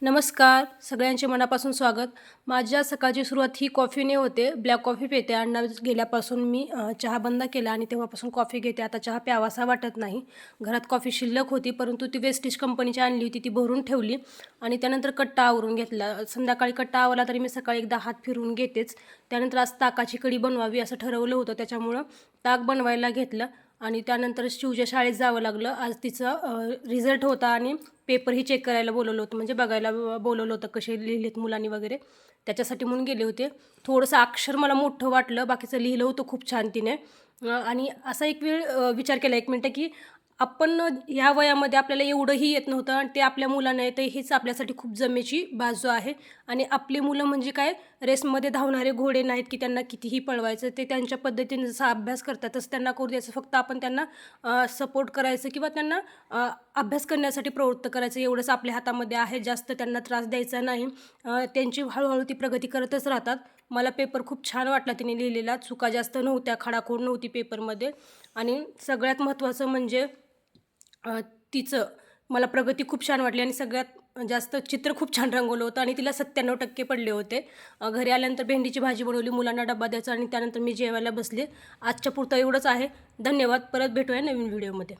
नमस्कार, सगळ्यांचे मनापासून स्वागत. माझ्या सकाळची सुरुवात ही कॉफीने होते. ब्लॅक कॉफी पिते. अण्णा गेल्यापासून मी चहा बंद केला आणि तेव्हापासून कॉफी घेते. आता चहा प्यावासा वाटत नाही. घरात कॉफी शिल्लक होती, परंतु ती वेस्टेज कंपनीची आणली होती, ती भरून ठेवली आणि त्यानंतर कट्टा आवरून घेतला. संध्याकाळी कट्टा आवरला तरी मी सकाळी एकदा हात फिरवून घेतेच. त्यानंतर आज ताकाची कढी बनवावी असं ठरवलं होतं, त्याच्यामुळं ताक बनवायला घेतलं आणि त्यानंतर शिवच्या शाळेत जावं लागलं. आज तिचा रिझल्ट होता आणि पेपरही चेक करायला बोलवलं होतं, म्हणजे बघायला बोलवलं होतं कसे लिहिलेत मुलांनी वगैरे. त्याच्यासाठी म्हणून गेले होते. थोडंसं अक्षर मला मोठं वाटलं, बाकीचं लिहिलं होतं खूप छान तिने. आणि असा एक वेळ विचार केला 1 मिनटं, की आपण ह्या वयामध्ये आपल्याला एवढंही येत नव्हतं आणि ते आपल्या मुलांना येतं, हीच आपल्यासाठी खूप जमेची बाजू आहे. आणि आपली मुलं म्हणजे काय, रेसमध्ये धावणारे घोडे नाहीत, की त्यांना कितीही पळवायचं. ते त्यांच्या पद्धतीने जसा अभ्यास करतात तसं त्यांना करू द्यायचं. फक्त आपण त्यांना सपोर्ट करायचं किंवा त्यांना अभ्यास करण्यासाठी प्रवृत्त करायचं, एवढंच आपल्या हातामध्ये आहे. जास्त त्यांना त्रास द्यायचा नाही. त्यांची हळूहळू ती प्रगती करतच राहतात. मला पेपर खूप छान वाटला तिने लिहिलेला. चुका जास्त नव्हत्या, खाडाखोड नव्हती पेपरमध्ये. आणि सगळ्यात महत्त्वाचं म्हणजे अ, तिचं मला प्रगती खूप छान वाटली आणि सगळ्यात जास्त चित्र खूप छान रंगवलं होतं आणि तिला 97% पडले होते. घरी आल्यानंतर भेंडीची भाजी बनवली, मुलांना डब्बा द्यायचा आणि त्यानंतर मी जेवायला बसले. आजच्या पुरतं एवढंच आहे. धन्यवाद. परत भेटूया नवीन व्हिडिओमध्ये.